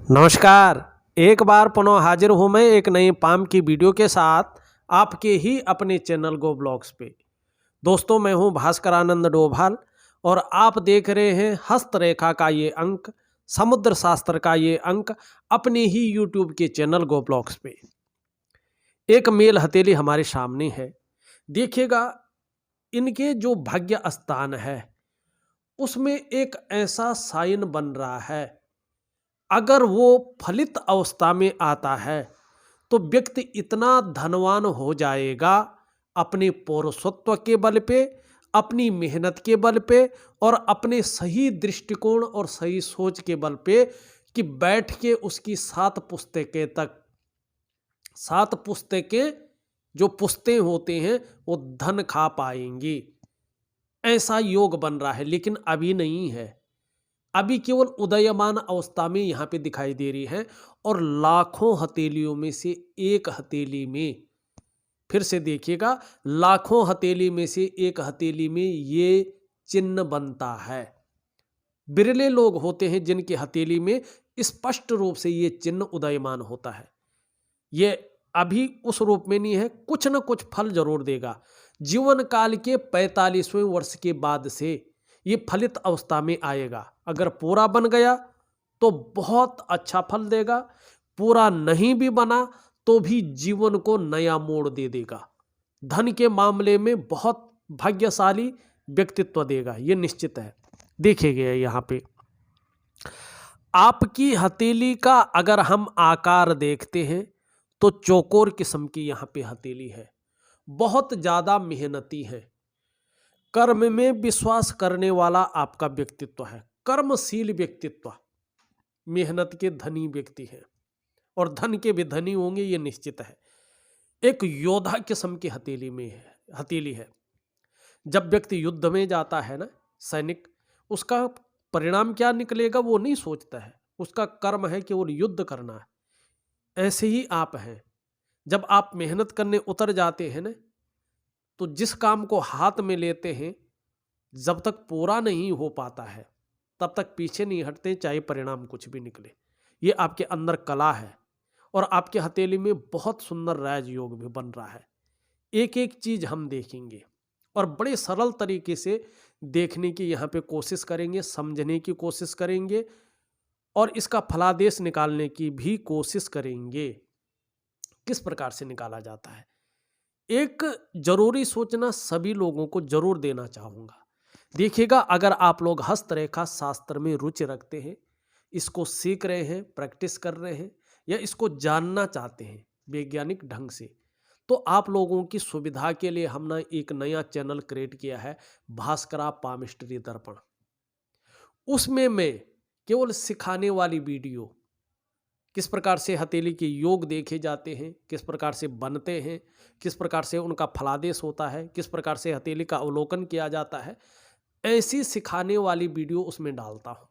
नमस्कार। एक बार पुनः हाजिर हूँ मैं एक नई पाम की वीडियो के साथ आपके ही अपने चैनल गो ब्लॉग्स पे। दोस्तों, मैं हूँ भास्कर आनंद डोभाल और आप देख रहे हैं हस्तरेखा का ये अंक, समुद्र शास्त्र का ये अंक अपने ही यूट्यूब के चैनल गो ब्लॉग्स पे। एक मेल हथेली हमारे सामने है। देखिएगा, इनके जो भाग्य स्थान है उसमें एक ऐसा साइन बन रहा है, अगर वो फलित अवस्था में आता है तो व्यक्ति इतना धनवान हो जाएगा अपने पौरुषत्व के बल पे, अपनी मेहनत के बल पे और अपने सही दृष्टिकोण और सही सोच के बल पे कि बैठ के उसकी 7 पुस्तकें जो पुश्तें होते हैं वो धन खा पाएंगी। ऐसा योग बन रहा है, लेकिन अभी नहीं है। अभी केवल उदयमान अवस्था में यहाँ पे दिखाई दे रही है और लाखों हथेलियों में से एक हथेली में, फिर से देखिएगा, लाखों हथेली में से एक हथेली में ये चिन्ह बनता है। बिरले लोग होते हैं जिनकी हथेली में स्पष्ट रूप से ये चिन्ह उदयमान होता है। ये अभी उस रूप में नहीं है, कुछ न कुछ फल जरूर देगा। जीवन काल के 45वें वर्ष के बाद से ये फलित अवस्था में आएगा। अगर पूरा बन गया तो बहुत अच्छा फल देगा, पूरा नहीं भी बना तो भी जीवन को नया मोड़ दे देगा। धन के मामले में बहुत भाग्यशाली व्यक्तित्व देगा, ये निश्चित है। देखिएगा यहाँ पे आपकी हथेली का अगर हम आकार देखते हैं तो चौकोर किस्म की यहाँ पे हथेली है। बहुत ज्यादा मेहनती है, कर्म में विश्वास करने वाला आपका व्यक्तित्व है, कर्मशील व्यक्तित्व, मेहनत के धनी व्यक्ति है और धन के भी धनी होंगे, ये निश्चित है। एक योद्धा किस्म की हथेली है। जब व्यक्ति युद्ध में जाता है ना, सैनिक, उसका परिणाम क्या निकलेगा वो नहीं सोचता है, उसका कर्म है कि वो युद्ध करना है। ऐसे ही आप हैं। जब आप मेहनत करने उतर जाते हैं ना, तो जिस काम को हाथ में लेते हैं, जब तक पूरा नहीं हो पाता है तब तक पीछे नहीं हटते, चाहे परिणाम कुछ भी निकले। ये आपके अंदर कला है और आपके हथेली में बहुत सुंदर राजयोग भी बन रहा है। एक एक चीज हम देखेंगे और बड़े सरल तरीके से देखने की यहाँ पे कोशिश करेंगे, समझने की कोशिश करेंगे और इसका फलादेश निकालने की भी कोशिश करेंगे। किस प्रकार से निकाला जाता है, एक जरूरी सूचना सभी लोगों को जरूर देना चाहूंगा। देखिएगा, अगर आप लोग हस्तरेखा शास्त्र में रुचि रखते हैं, इसको सीख रहे हैं, प्रैक्टिस कर रहे हैं या इसको जानना चाहते हैं वैज्ञानिक ढंग से, तो आप लोगों की सुविधा के लिए हमने एक नया चैनल क्रिएट किया है, भास्करा पामिस्ट्री दर्पण। उसमें मैं केवल सिखाने वाली वीडियो, किस प्रकार से हथेली के योग देखे जाते हैं, किस प्रकार से बनते हैं, किस प्रकार से उनका फलादेश होता है, किस प्रकार से हथेली का अवलोकन किया जाता है, ऐसी सिखाने वाली वीडियो उसमें डालता हूं।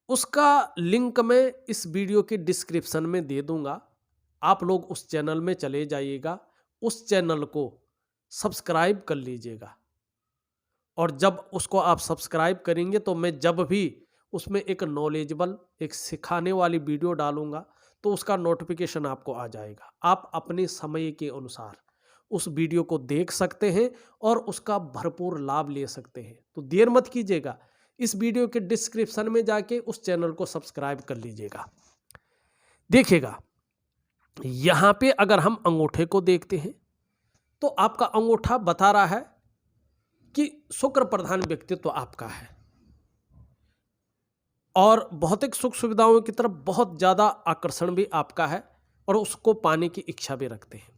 उसका लिंक मैं इस वीडियो के डिस्क्रिप्शन में दे दूंगा। आप लोग उस चैनल में चले जाइएगा, उस चैनल को सब्सक्राइब कर लीजिएगा और जब उसको आप सब्सक्राइब करेंगे तो मैं जब भी उसमें एक नॉलेजेबल, एक सिखाने वाली वीडियो डालूंगा तो उसका नोटिफिकेशन आपको आ जाएगा। आप अपने समय के अनुसार उस वीडियो को देख सकते हैं और उसका भरपूर लाभ ले सकते हैं। तो देर मत कीजिएगा, इस वीडियो के डिस्क्रिप्शन में जाके उस चैनल को सब्सक्राइब कर लीजिएगा। देखिएगा, यहां पे अगर हम अंगूठे को देखते हैं तो आपका अंगूठा बता रहा है कि शुक्र प्रधान व्यक्तित्व आपका है और भौतिक सुख सुविधाओं की तरफ बहुत ज्यादा आकर्षण भी आपका है और उसको पाने की इच्छा भी रखते हैं।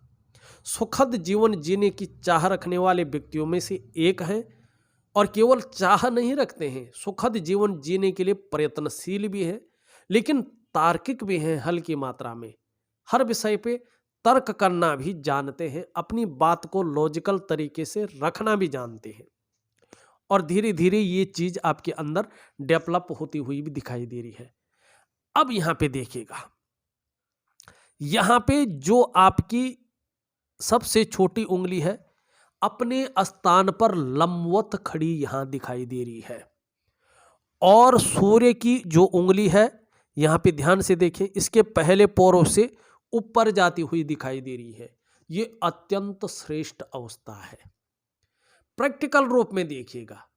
सुखद जीवन जीने की चाह रखने वाले व्यक्तियों में से एक हैं और केवल चाह नहीं रखते हैं, सुखद जीवन जीने के लिए प्रयत्नशील भी हैं, लेकिन तार्किक भी हैं हल्की मात्रा में। हर विषय पे तर्क करना भी जानते हैं, अपनी बात को लॉजिकल तरीके से रखना भी जानते हैं और धीरे धीरे ये चीज आपके अंदर डेवलप होती हुई भी दिखाई दे रही है। अब यहां पे देखिएगा, यहां पे जो आपकी सबसे छोटी उंगली है अपने स्थान पर लंबवत खड़ी यहां दिखाई दे रही है और सूर्य की जो उंगली है यहाँ पे ध्यान से देखें, इसके पहले पोरों से ऊपर जाती हुई दिखाई दे रही है। ये अत्यंत श्रेष्ठ अवस्था है। प्रैक्टिकल रूप में देखिएगा,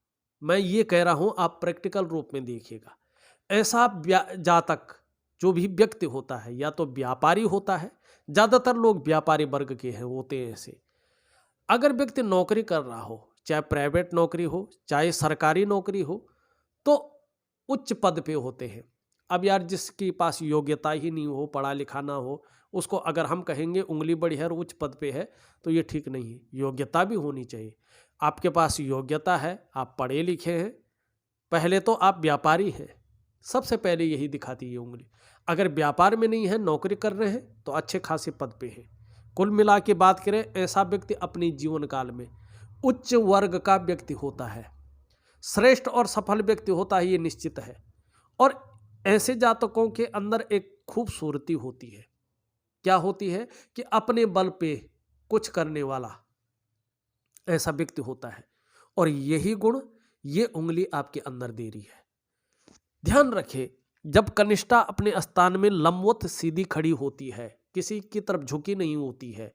मैं ये कह रहा हूं, आप प्रैक्टिकल रूप में देखिएगा। ऐसा जातक जो भी व्यक्ति होता है या तो व्यापारी होता है, ज्यादातर लोग व्यापारी वर्ग के हैं, होते हैं ऐसे। अगर व्यक्ति नौकरी कर रहा हो, चाहे प्राइवेट नौकरी हो चाहे सरकारी नौकरी हो, तो उच्च पद पे होते हैं। अब यार जिसके पास योग्यता ही नहीं हो, पढ़ा लिखा ना हो, उसको अगर हम कहेंगे उंगली बड़ी है और उच्च पद पे है, तो ये ठीक नहीं है। योग्यता भी होनी चाहिए। आपके पास योग्यता है, आप पढ़े लिखे हैं, पहले तो आप व्यापारी हैं, सबसे पहले यही दिखाती है उंगली। अगर व्यापार में नहीं है, नौकरी कर रहे हैं, तो अच्छे खासे पद पे हैं। कुल मिला के बात करें, ऐसा व्यक्ति अपने जीवन काल में उच्च वर्ग का व्यक्ति होता है, श्रेष्ठ और सफल व्यक्ति होता है, ये निश्चित है। और ऐसे जातकों के अंदर एक खूबसूरती होती है। क्या होती है? कि अपने बल पे कुछ करने वाला ऐसा व्यक्ति होता है, और यही गुण ये उंगली आपके अंदर दे रही है। ध्यान रखें, जब कनिष्ठा अपने स्थान में लंबवत सीधी खड़ी होती है, किसी की तरफ झुकी नहीं होती है,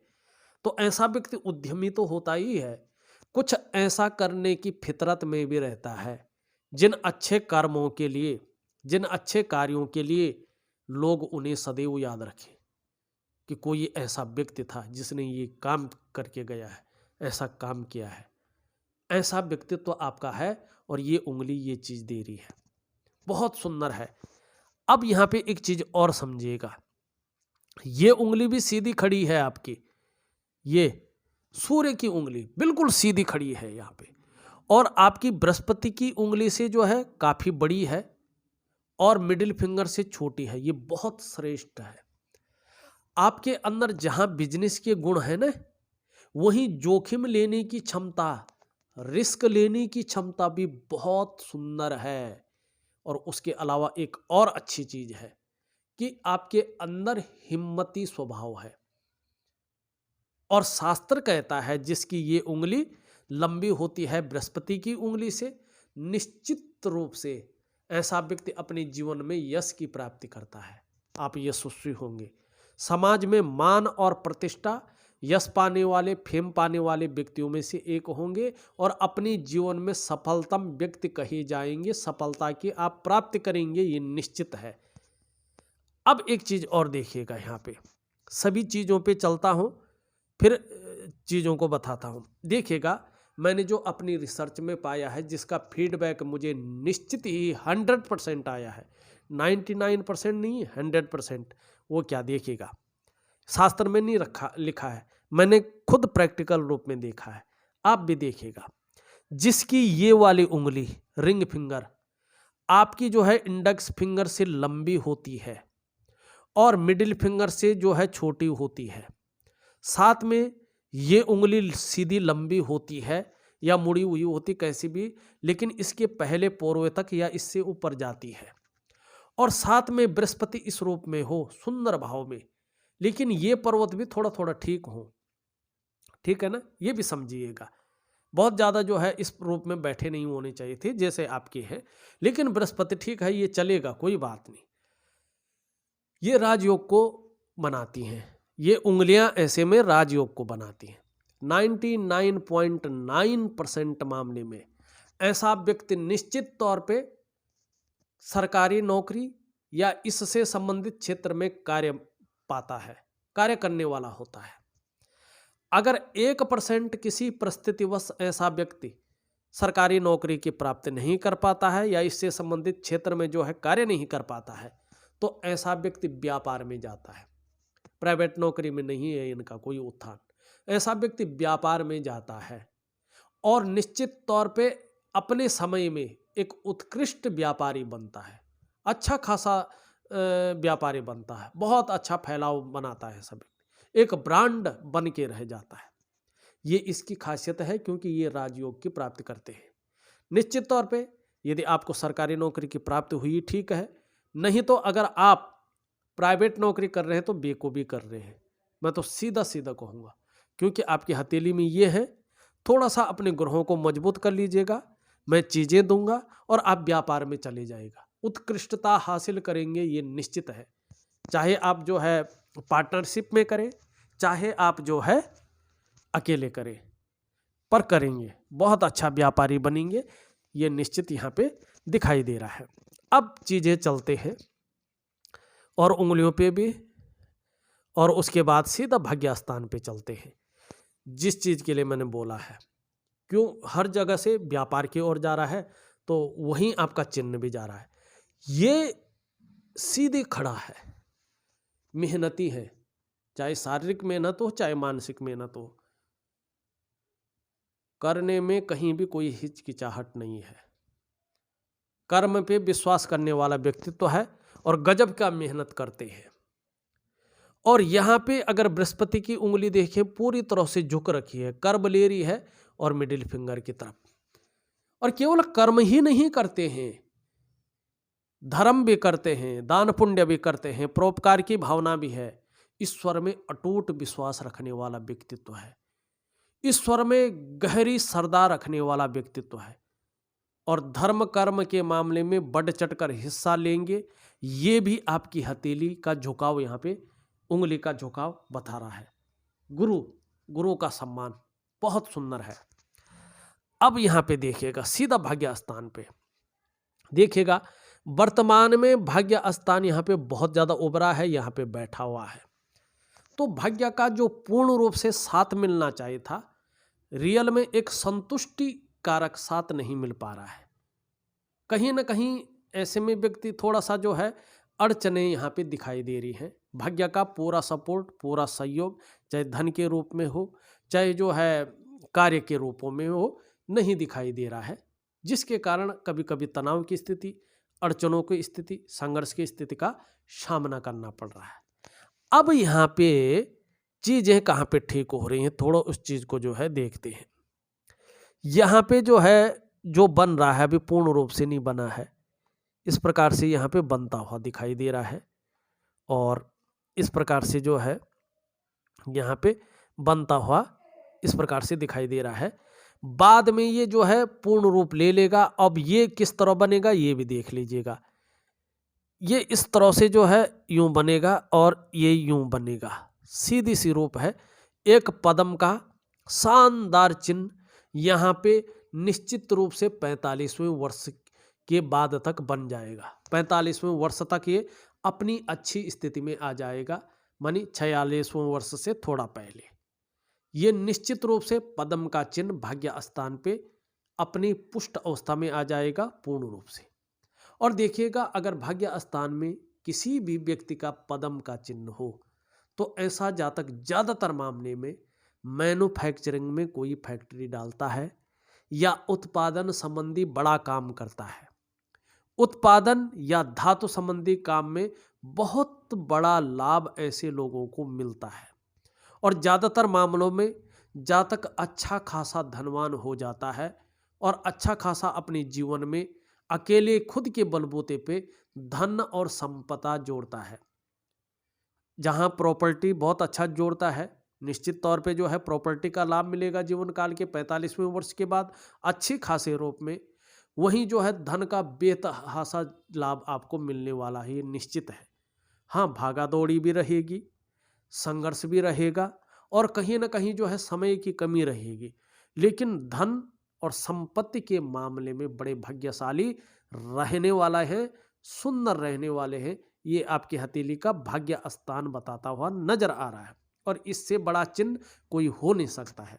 तो ऐसा व्यक्ति उद्यमी तो होता ही है, कुछ ऐसा करने की फितरत में भी रहता है जिन अच्छे कर्मों के लिए, जिन अच्छे कार्यों के लिए लोग उन्हें सदैव याद रखें कि कोई ऐसा व्यक्ति था जिसने ये काम करके गया है, ऐसा काम किया है। ऐसा व्यक्तित्व तो आपका है, और ये उंगली ये चीज दे रही है। बहुत सुंदर है। अब यहाँ पे एक चीज और समझिएगा, ये उंगली भी सीधी खड़ी है आपकी, ये सूर्य की उंगली बिल्कुल सीधी खड़ी है यहाँ पे, और आपकी बृहस्पति की उंगली से जो है काफी बड़ी है और मिडिल फिंगर से छोटी है। ये बहुत श्रेष्ठ है। आपके अंदर जहां बिजनेस के गुण है ना, वहीं जोखिम लेने की क्षमता, रिस्क लेने की क्षमता भी बहुत सुंदर है। और उसके अलावा एक और अच्छी चीज है कि आपके अंदर हिम्मती स्वभाव है। और शास्त्र कहता है जिसकी ये उंगली लंबी होती है बृहस्पति की उंगली से, निश्चित रूप से ऐसा व्यक्ति अपने जीवन में यश की प्राप्ति करता है। आप यशस्वी होंगे, समाज में मान और प्रतिष्ठा, यश पाने वाले, फेम पाने वाले व्यक्तियों में से एक होंगे, और अपने जीवन में सफलतम व्यक्ति कहे जाएंगे। सफलता की आप प्राप्ति करेंगे, ये निश्चित है। अब एक चीज और देखिएगा, यहाँ पे सभी चीजों पे चलता हूं, फिर चीजों को बताता हूं। देखिएगा, मैंने जो अपनी रिसर्च में पाया है, जिसका फीडबैक मुझे निश्चित ही 100% आया है, 99% नहीं, 100%। वो क्या? देखिएगा, शास्त्र में नहीं लिखा है, मैंने खुद प्रैक्टिकल रूप में देखा है, आप भी देखिएगा। जिसकी ये वाली उंगली, रिंग फिंगर, आपकी जो है इंडेक्स फिंगर से लंबी होती है और मिडिल फिंगर से जो है छोटी होती है, साथ में ये उंगली सीधी लंबी होती है या मुड़ी हुई होती, कैसी भी, लेकिन इसके पहले पोरों तक या इससे ऊपर जाती है, और साथ में बृहस्पति इस रूप में हो, सुंदर भाव में, लेकिन ये पर्वत भी थोड़ा थोड़ा ठीक हो, ठीक है ना, ये भी समझिएगा। बहुत ज्यादा जो है इस रूप में बैठे नहीं होने चाहिए थे जैसे आपके हैं, लेकिन बृहस्पति ठीक है, ये चलेगा, कोई बात नहीं। ये राजयोग को बनाती हैं, ये उंगलियां ऐसे में राजयोग को बनाती हैं। 99.9% मामले में ऐसा व्यक्ति निश्चित तौर पे सरकारी नौकरी या इससे संबंधित क्षेत्र में कार्य पाता है, कार्य करने वाला होता है। अगर 1% किसी परिस्थितिवश ऐसा व्यक्ति सरकारी नौकरी की प्राप्ति नहीं कर पाता है या इससे संबंधित क्षेत्र में जो है कार्य नहीं कर पाता है, तो ऐसा व्यक्ति व्यापार में जाता है। प्राइवेट नौकरी में नहीं है इनका कोई उत्थान, ऐसा व्यक्ति व्यापार में जाता है और निश्चित तौर पे अपने समय में एक उत्कृष्ट व्यापारी बनता है, अच्छा खासा व्यापारी बनता है, बहुत अच्छा फैलाव बनाता है, सब एक ब्रांड बन के रह जाता है। ये इसकी खासियत है, क्योंकि ये राजयोग की प्राप्ति करते हैं। निश्चित तौर पे यदि आपको सरकारी नौकरी की प्राप्ति हुई ठीक है, नहीं तो अगर आप प्राइवेट नौकरी कर रहे हैं तो बेकूबी कर रहे हैं, मैं तो सीधा सीधा कहूँगा, क्योंकि आपकी हथेली में ये है। थोड़ा सा अपने ग्रहों को मजबूत कर लीजिएगा, मैं चीज़ें दूंगा और आप व्यापार में चले जाएगा, उत्कृष्टता हासिल करेंगे, ये निश्चित है। चाहे आप जो है पार्टनरशिप में करें, चाहे आप जो है अकेले करें, पर करेंगे, बहुत अच्छा व्यापारी बनेंगे, ये निश्चित यहाँ पे दिखाई दे रहा है। अब चीज़ें चलते हैं और उंगलियों पे भी, और उसके बाद सीधा भाग्य स्थान पे चलते हैं। जिस चीज़ के लिए मैंने बोला है, क्यों हर जगह से व्यापार की ओर जा रहा है, तो वहीं आपका चिन्ह भी जा रहा है। ये सीधे खड़ा है, मेहनती है, चाहे शारीरिक मेहनत हो चाहे मानसिक मेहनत हो, करने में कहीं भी कोई हिचकिचाहट नहीं है। कर्म पे विश्वास करने वाला व्यक्तित्व है और गजब का मेहनत करते हैं। और यहाँ पे अगर बृहस्पति की उंगली देखें, पूरी तरह से झुक रखी है, कर्ब ले रही है और मिडिल फिंगर की तरफ। और केवल कर्म ही नहीं करते हैं, धर्म भी करते हैं, दान पुण्य भी करते हैं, परोपकार की भावना भी है। ईश्वर में अटूट विश्वास रखने वाला व्यक्तित्व है, ईश्वर में गहरी श्रद्धा रखने वाला व्यक्तित्व है, और धर्म कर्म के मामले में बढ़ चढ़कर हिस्सा लेंगे। ये भी आपकी हथेली का झुकाव, यहाँ पे उंगली का झुकाव बता रहा है। गुरु का सम्मान बहुत सुंदर है। अब यहाँ पे देखिएगा, सीधा भाग्य स्थान पे देखिएगा, वर्तमान में भाग्य स्थान यहाँ पे बहुत ज्यादा उभरा है, यहाँ पे बैठा हुआ है। तो भाग्य का जो पूर्ण रूप से साथ मिलना चाहिए था, रियल में एक संतुष्टि कारक साथ नहीं मिल पा रहा है। कहीं ना कहीं ऐसे में व्यक्ति थोड़ा सा जो है अड़चने यहाँ पे दिखाई दे रही हैं। भाग्य का पूरा सपोर्ट, पूरा सहयोग, चाहे धन के रूप में हो, चाहे जो है कार्य के रूपों में हो, नहीं दिखाई दे रहा है, जिसके कारण कभी कभी तनाव की स्थिति, अड़चनों की स्थिति, संघर्ष की स्थिति का सामना करना पड़ रहा है। अब यहाँ पे चीजें कहाँ पे ठीक हो रही हैं, थोड़ा उस चीज को जो है देखते हैं। यहाँ पे जो है जो बन रहा है अभी पूर्ण रूप से नहीं बना है, इस प्रकार से यहाँ पे बनता हुआ दिखाई दे रहा है, और इस प्रकार से जो है यहाँ पे बनता हुआ इस प्रकार से दिखाई दे रहा है। बाद में ये जो है पूर्ण रूप ले लेगा। अब ये किस तरह बनेगा ये भी देख लीजिएगा। ये इस तरह से जो है यूं बनेगा और ये यूं बनेगा, सीधी सी रूप है। एक पद्म का शानदार चिन्ह यहाँ पे निश्चित रूप से 45वें वर्ष के बाद तक बन जाएगा। 45वें वर्ष तक ये अपनी अच्छी स्थिति में आ जाएगा, मानी 46वें वर्ष से थोड़ा पहले ये निश्चित रूप से पद्म का चिन्ह भाग्य स्थान पे अपनी पुष्ट अवस्था में आ जाएगा पूर्ण रूप से। और देखिएगा, अगर भाग्य स्थान में किसी भी व्यक्ति का पद्म का चिन्ह हो तो ऐसा जातक ज्यादातर मामले में मैन्युफैक्चरिंग में कोई फैक्ट्री डालता है या उत्पादन संबंधी बड़ा काम करता है। उत्पादन या धातु संबंधी काम में बहुत बड़ा लाभ ऐसे लोगों को मिलता है, और ज्यादातर मामलों में जातक अच्छा खासा धनवान हो जाता है और अच्छा खासा अपने जीवन में अकेले खुद के बलबूते पे धन और संपदा जोड़ता है। जहां प्रॉपर्टी बहुत अच्छा जोड़ता है, निश्चित तौर पे जो है प्रॉपर्टी का लाभ मिलेगा जीवन काल के 45वें वर्ष के बाद अच्छी खासे रूप में। वहीं जो है धन का बेतहासा लाभ आपको मिलने वाला है, ये निश्चित है। हाँ, भागा दौड़ी भी रहेगी, संघर्ष भी रहेगा, और कहीं ना कहीं जो है समय की कमी रहेगी, लेकिन धन और संपत्ति के मामले में बड़े भाग्यशाली रहने वाला है, सुंदर रहने वाले हैं। ये आपकी हथेली का भाग्य स्थान बताता हुआ नजर आ रहा है, और इससे बड़ा चिन्ह कोई हो नहीं सकता है।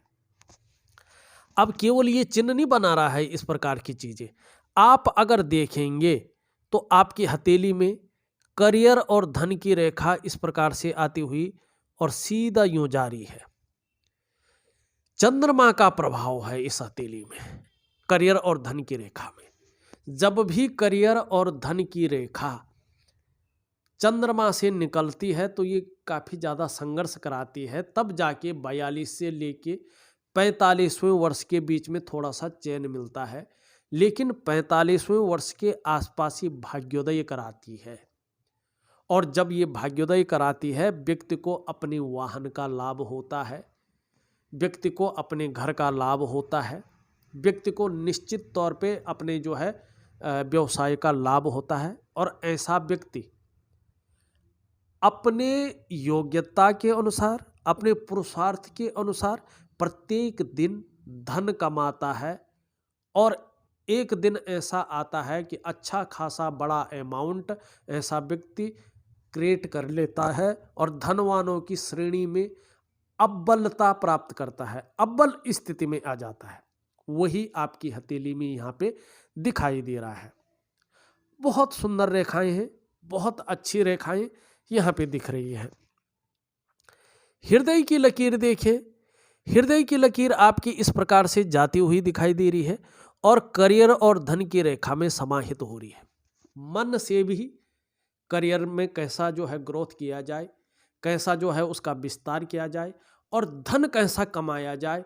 अब केवल ये चिन्ह नहीं बना रहा है, इस प्रकार की चीजें आप अगर देखेंगे तो आपकी हथेली में करियर और धन की रेखा इस प्रकार से आती हुई और सीधा यूं जारी है। चंद्रमा का प्रभाव है इस हथेली में, करियर और धन की रेखा में। जब भी करियर और धन की रेखा चंद्रमा से निकलती है तो ये काफी ज्यादा संघर्ष कराती है, तब जाके 42 से लेके 45वें वर्ष के बीच में थोड़ा सा चैन मिलता है, लेकिन 45वें वर्ष के आसपास ही भाग्योदय कराती है। और जब ये भाग्योदय कराती है, व्यक्ति को अपने वाहन का लाभ होता है, व्यक्ति को अपने घर का लाभ होता है, व्यक्ति को निश्चित तौर पे अपने जो है व्यवसाय का लाभ होता है। और ऐसा व्यक्ति अपने योग्यता के अनुसार, अपने पुरुषार्थ के अनुसार प्रत्येक दिन धन कमाता है। और एक दिन ऐसा आता है कि अच्छा खासा बड़ा अमाउंट ऐसा व्यक्ति क्रिएट कर लेता है और धनवानों की श्रेणी में अव्वलता प्राप्त करता है, अव्वल स्थिति में आ जाता है। वही आपकी हथेली में यहाँ पे दिखाई दे रहा है। बहुत सुंदर रेखाएं हैं, बहुत अच्छी रेखाएं यहाँ पे दिख रही हैं। हृदय की लकीर देखें, हृदय की लकीर आपकी इस प्रकार से जाती हुई दिखाई दे रही है और करियर और धन की रेखा में समाहित हो रही है। मन से भी करियर में कैसा जो है ग्रोथ किया जाए, कैसा जो है उसका विस्तार किया जाए और धन कैसा कमाया जाए,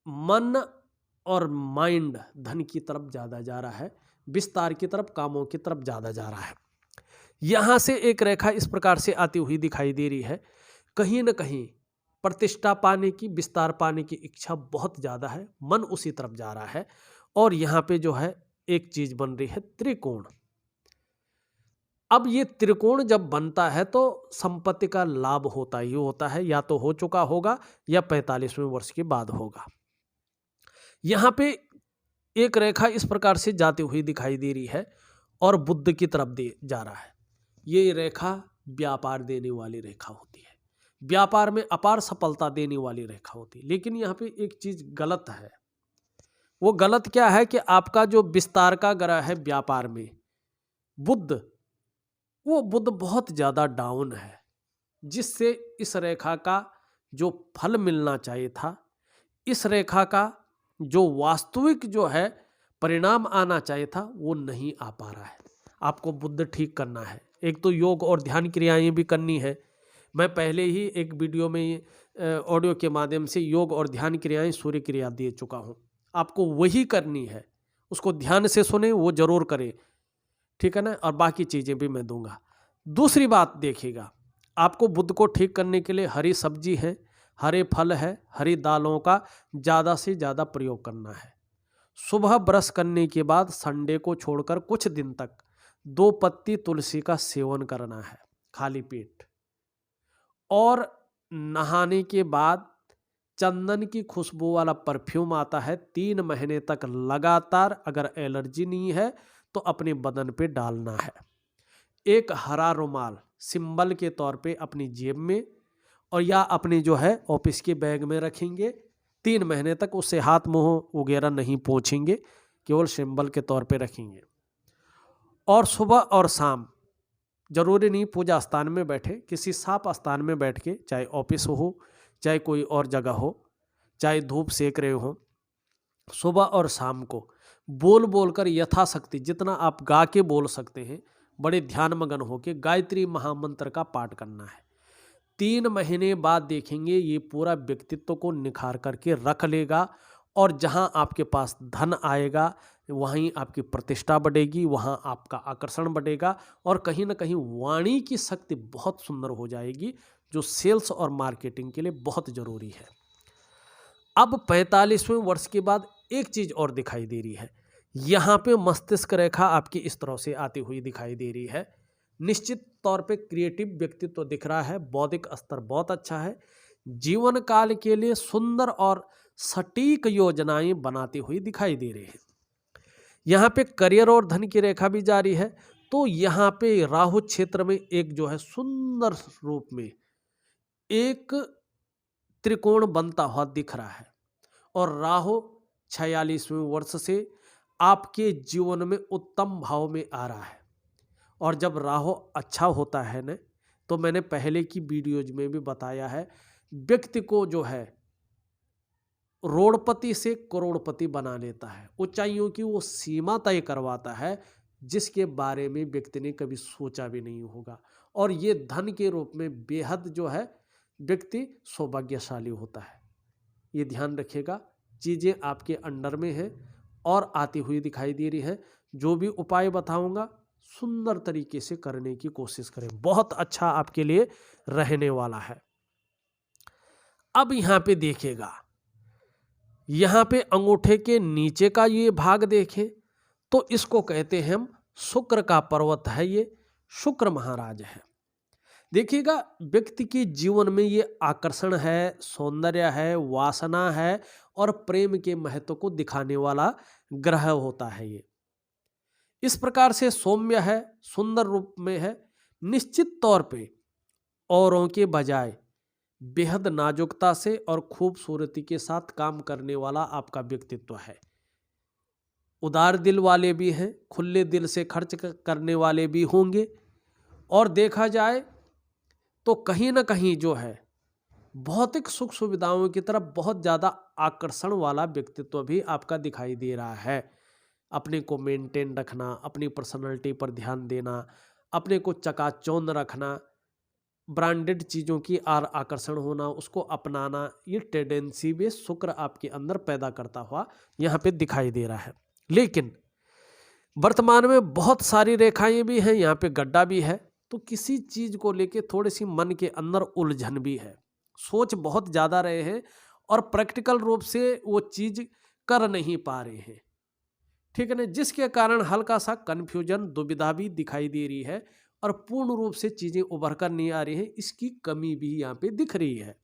मन और माइंड धन की तरफ ज़्यादा जा रहा है, विस्तार की तरफ, कामों की तरफ ज़्यादा जा रहा है। यहाँ से एक रेखा इस प्रकार से आती हुई दिखाई दे रही है। कहीं न कहीं प्रतिष्ठा पाने की, विस्तार पाने की इच्छा बहुत ज़्यादा है, मन उसी तरफ जा रहा है। और यहाँ पे जो है एक चीज़ बन रही है, त्रिकोण। अब ये त्रिकोण जब बनता है तो संपत्ति का लाभ होता ही होता है, या तो हो चुका होगा या 45वें वर्ष के बाद होगा। यहाँ पे एक रेखा इस प्रकार से जाती हुई दिखाई दे रही है और बुद्ध की तरफ जा रहा है। ये रेखा व्यापार देने वाली रेखा होती है, व्यापार में अपार सफलता देने वाली रेखा होती है। लेकिन यहाँ पे एक चीज गलत है। वो गलत क्या है कि आपका जो विस्तार का ग्रह है व्यापार में बुद्ध, वो बुद्ध बहुत ज़्यादा डाउन है, जिससे इस रेखा का जो फल मिलना चाहिए था, इस रेखा का जो वास्तविक जो है परिणाम आना चाहिए था, वो नहीं आ पा रहा है। आपको बुद्ध ठीक करना है। एक तो योग और ध्यान क्रियाएं भी करनी है। मैं पहले ही एक वीडियो में ऑडियो के माध्यम से योग और ध्यान क्रियाएं, सूर्य क्रिया दे चुका हूँ। आपको वही करनी है, उसको ध्यान से सुने, वो जरूर करें, ठीक है ना। और बाकी चीज़ें भी मैं दूंगा। दूसरी बात देखिएगा, आपको बुद्ध को ठीक करने के लिए हरी सब्जी है, हरे फल है, हरी दालों का ज़्यादा से ज़्यादा प्रयोग करना है। सुबह ब्रश करने के बाद संडे को छोड़कर कुछ दिन तक 2 पत्ती तुलसी का सेवन करना है खाली पेट। और नहाने के बाद चंदन की खुशबू वाला परफ्यूम आता है, 3 महीने तक लगातार, अगर एलर्जी नहीं है तो अपने बदन पे डालना है। एक हरा रुमाल सिंबल के तौर पे अपनी जेब में और या अपने जो है ऑफिस के बैग में रखेंगे। 3 महीने तक उससे हाथ मुंह वगैरह नहीं पोंछेंगे, केवल सिंबल के तौर पे रखेंगे। और सुबह और शाम, जरूरी नहीं पूजा स्थान में बैठे, किसी साफ स्थान में बैठ के, चाहे ऑफिस हो चाहे कोई और जगह हो, चाहे धूप सेक रहे हो, सुबह और शाम को बोल बोल कर यथाशक्ति जितना आप गा के बोल सकते हैं, बड़े ध्यान मगन होकर गायत्री महामंत्र का पाठ करना है। 3 महीने बाद देखेंगे ये पूरा व्यक्तित्व को निखार करके रख लेगा। और जहां आपके पास धन आएगा वहीं आपकी प्रतिष्ठा बढ़ेगी, वहां आपका आकर्षण बढ़ेगा और कहीं ना कहीं वाणी की शक्ति बहुत सुंदर हो जाएगी, जो सेल्स और मार्केटिंग के लिए बहुत जरूरी है। अब 45वें वर्ष के बाद एक चीज और दिखाई दे रही है। यहाँ पे मस्तिष्क रेखा आपकी इस तरह से आती हुई दिखाई दे रही है। निश्चित तौर पे क्रिएटिव व्यक्तित्व दिख रहा है, बौद्धिक स्तर बहुत अच्छा है, जीवन काल के लिए सुंदर और सटीक योजनाएं बनाती हुई दिखाई दे रही है। यहाँ पे करियर और धन की रेखा भी जारी है। तो यहाँ पे राहु क्षेत्र में एक जो है सुंदर रूप में एक त्रिकोण बनता हुआ दिख रहा है और राहु 46वें वर्ष से आपके जीवन में उत्तम भाव में आ रहा है। और जब राहु अच्छा होता है ना, तो मैंने पहले की वीडियोज में भी बताया है, व्यक्ति को जो है रोड़पति से करोड़पति बना लेता है, ऊंचाइयों की वो सीमा तय करवाता है जिसके बारे में व्यक्ति ने कभी सोचा भी नहीं होगा। और ये धन के रूप में बेहद जो है व्यक्ति सौभाग्यशाली होता है। ये ध्यान रखिएगा, चीज़ें आपके अंडर में हैं और आती हुई दिखाई दे रही है। जो भी उपाय बताऊंगा सुंदर तरीके से करने की कोशिश करें, बहुत अच्छा आपके लिए रहने वाला है। अब यहाँ पे देखिएगा, यहाँ पे अंगूठे के नीचे का ये भाग देखें तो इसको कहते हैं हम शुक्र का पर्वत है, ये शुक्र महाराज है। देखिएगा, व्यक्ति के जीवन में ये आकर्षण है, सौंदर्य है, वासना है और प्रेम के महत्व को दिखाने वाला ग्रह होता है। ये इस प्रकार से सौम्य है, सुंदर रूप में है, निश्चित तौर पे औरों के बजाय बेहद नाजुकता से और खूबसूरती के साथ काम करने वाला आपका व्यक्तित्व है। उदार दिल वाले भी हैं, खुले दिल से खर्च करने वाले भी होंगे, और देखा जाए तो कहीं ना कहीं जो है भौतिक सुख सुविधाओं की तरफ बहुत ज़्यादा आकर्षण वाला व्यक्तित्व भी आपका दिखाई दे रहा है। अपने को मेंटेन रखना, अपनी पर्सनालिटी पर ध्यान देना, अपने को चकाचौंध रखना, ब्रांडेड चीज़ों की आकर्षण होना, उसको अपनाना, ये टेंडेंसी भी शुक्र आपके अंदर पैदा करता हुआ यहाँ पे दिखाई दे रहा है। लेकिन वर्तमान में बहुत सारी रेखाएं भी हैं, यहाँ पे गड्ढा भी है, तो किसी चीज़ को लेके थोड़ी सी मन के अंदर उलझन भी है, सोच बहुत ज़्यादा रहे हैं और प्रैक्टिकल रूप से वो चीज़ कर नहीं पा रहे हैं, ठीक है ना, जिसके कारण हल्का सा कन्फ्यूजन, दुविधा भी दिखाई दे रही है और पूर्ण रूप से चीज़ें उभर कर नहीं आ रही हैं, इसकी कमी भी यहाँ पे दिख रही है।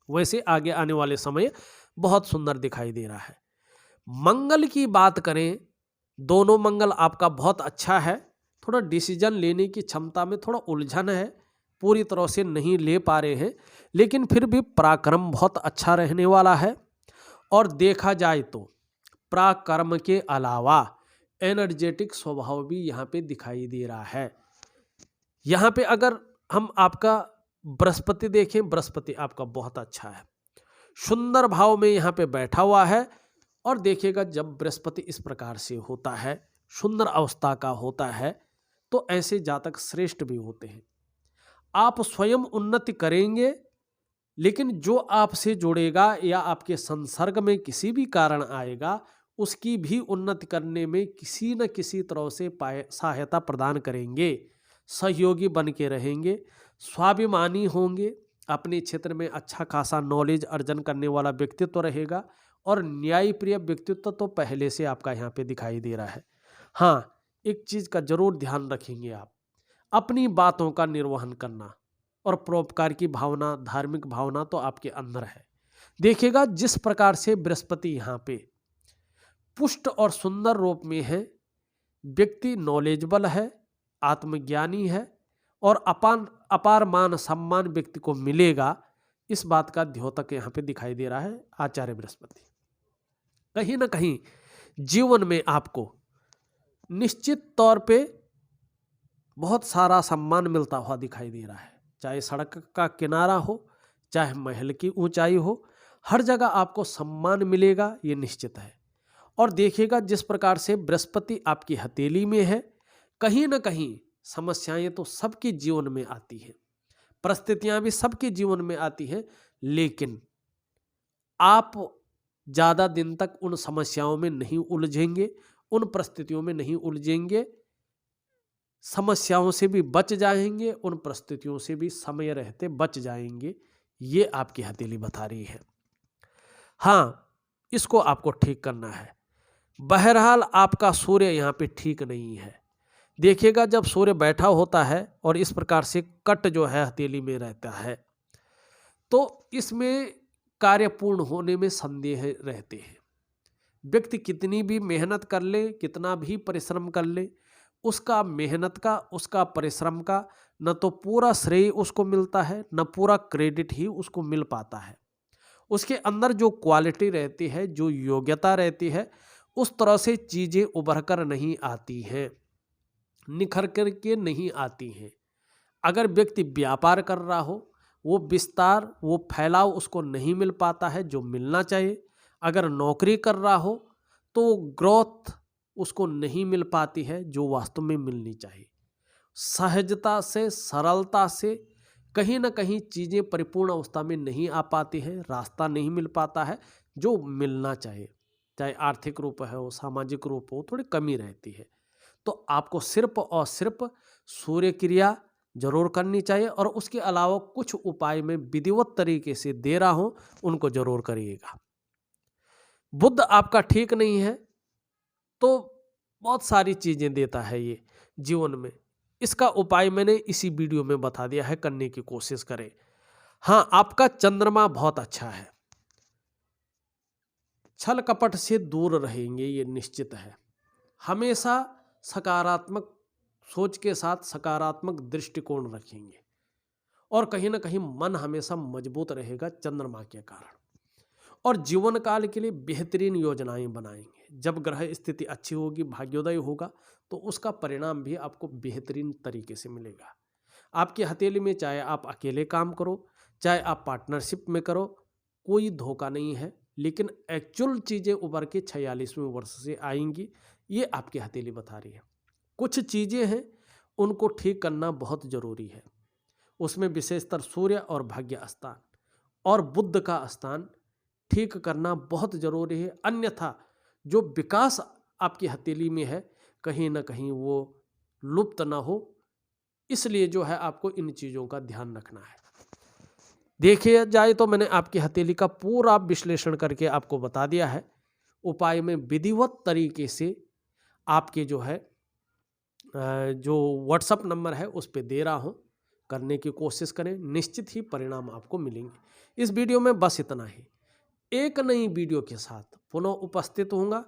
वैसे आगे आने वाले समय बहुत सुंदर दिखाई दे रहा है। मंगल की बात करें, दोनों मंगल आपका बहुत अच्छा है। थोड़ा डिसीजन लेने की क्षमता में थोड़ा उलझन है, पूरी तरह से नहीं ले पा रहे हैं, लेकिन फिर भी पराक्रम बहुत अच्छा रहने वाला है। और देखा जाए तो पराक्रम के अलावा एनर्जेटिक स्वभाव भी यहाँ पे दिखाई दे रहा है। यहाँ पे अगर हम आपका बृहस्पति देखें, बृहस्पति आपका बहुत अच्छा है, सुंदर भाव में यहाँ पे बैठा हुआ है। और देखिएगा, जब बृहस्पति इस प्रकार से होता है, सुंदर अवस्था का होता है, तो ऐसे जातक श्रेष्ठ भी होते हैं। आप स्वयं उन्नति करेंगे, लेकिन जो आपसे जुड़ेगा या आपके संसर्ग में किसी भी कारण आएगा, उसकी भी उन्नति करने में किसी न किसी तरह से सहायता प्रदान करेंगे, सहयोगी बन के रहेंगे, स्वाभिमानी होंगे, अपने क्षेत्र में अच्छा खासा नॉलेज अर्जन करने वाला व्यक्तित्व रहेगा और न्यायप्रिय व्यक्तित्व तो पहले से आपका यहाँ पे दिखाई दे रहा है। हाँ, एक चीज़ का जरूर ध्यान रखेंगे, आप अपनी बातों का निर्वहन करना और परोपकार की भावना, धार्मिक भावना तो आपके अंदर है। देखिएगा, जिस प्रकार से बृहस्पति यहाँ पे पुष्ट और सुंदर रूप में है, व्यक्ति नॉलेजेबल है, आत्मज्ञानी है और अपार मान सम्मान व्यक्ति को मिलेगा, इस बात का द्योतक यहाँ पे दिखाई दे रहा है आचार्य बृहस्पति। कहीं ना कहीं जीवन में आपको निश्चित तौर पे बहुत सारा सम्मान मिलता हुआ दिखाई दे रहा है, चाहे सड़क का किनारा हो, चाहे महल की ऊंचाई हो, हर जगह आपको सम्मान मिलेगा, ये निश्चित है। और देखिएगा, जिस प्रकार से बृहस्पति आपकी हथेली में है, कहीं ना कहीं समस्याएं तो सबके जीवन में आती हैं, परिस्थितियां भी सबके जीवन में आती हैं, लेकिन आप ज़्यादा दिन तक उन समस्याओं में नहीं उलझेंगे, उन परिस्थितियों में नहीं उलझेंगे, समस्याओं से भी बच जाएंगे, उन परिस्थितियों से भी समय रहते बच जाएंगे, ये आपकी हथेली बता रही है। हाँ, इसको आपको ठीक करना है। बहरहाल आपका सूर्य यहाँ पे ठीक नहीं है। देखिएगा, जब सूर्य बैठा होता है और इस प्रकार से कट जो है हथेली में रहता है, तो इसमें कार्य पूर्ण होने में संदेह रहते हैं। व्यक्ति कितनी भी मेहनत कर ले, कितना भी परिश्रम कर ले, उसका मेहनत का, उसका परिश्रम का न तो पूरा श्रेय उसको मिलता है, न पूरा क्रेडिट ही उसको मिल पाता है। उसके अंदर जो क्वालिटी रहती है, जो योग्यता रहती है, उस तरह से चीज़ें उभर कर नहीं आती हैं, निखर कर के नहीं आती हैं। अगर व्यक्ति व्यापार कर रहा हो, वो विस्तार, वो फैलाव उसको नहीं मिल पाता है जो मिलना चाहिए। अगर नौकरी कर रहा हो तो ग्रोथ उसको नहीं मिल पाती है जो वास्तव में मिलनी चाहिए। सहजता से, सरलता से कहीं ना कहीं चीज़ें परिपूर्ण अवस्था में नहीं आ पाती हैं, रास्ता नहीं मिल पाता है जो मिलना चाहिए, चाहे आर्थिक रूप हो, सामाजिक रूप हो, थोड़ी कमी रहती है। तो आपको सिर्फ और सिर्फ सूर्य क्रिया जरूर करनी चाहिए और उसके अलावा कुछ उपाय में विधिवत तरीके से दे रहा हूं, उनको जरूर करिएगा। बुध आपका ठीक नहीं है, तो बहुत सारी चीज़ें देता है ये जीवन में। इसका उपाय मैंने इसी वीडियो में बता दिया है, करने की कोशिश करें। हाँ, आपका चंद्रमा बहुत अच्छा है, छल कपट से दूर रहेंगे, ये निश्चित है। हमेशा सकारात्मक सोच के साथ सकारात्मक दृष्टिकोण रखेंगे और कहीं ना कहीं मन हमेशा मजबूत रहेगा चंद्रमा के कारण, और जीवन काल के लिए बेहतरीन योजनाएं बनाएंगे। जब ग्रह स्थिति अच्छी होगी, भाग्योदय होगा, तो उसका परिणाम भी आपको बेहतरीन तरीके से मिलेगा। आपकी हथेली में चाहे आप अकेले काम करो, चाहे आप पार्टनरशिप में करो, कोई धोखा नहीं है, लेकिन एक्चुअल चीज़ें उभर के 46वें वर्ष से आएंगी, ये आपकी हथेली बता रही है। कुछ चीज़ें हैं उनको ठीक करना बहुत ज़रूरी है, उसमें विशेषतर सूर्य और भाग्य स्थान और बुध का स्थान ठीक करना बहुत ज़रूरी है। अन्यथा जो विकास आपकी हथेली में है, कहीं ना कहीं वो लुप्त ना हो, इसलिए जो है आपको इन चीज़ों का ध्यान रखना है। देखिए जाए तो मैंने आपकी हथेली का पूरा विश्लेषण करके आपको बता दिया है। उपाय में विधिवत तरीके से आपके जो है जो व्हाट्सअप नंबर है उस पर दे रहा हूँ, करने की कोशिश करें, निश्चित ही परिणाम आपको मिलेंगे। इस वीडियो में बस इतना ही। एक नई वीडियो के साथ पुनः उपस्थित होऊंगा,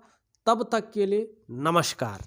तब तक के लिए नमस्कार।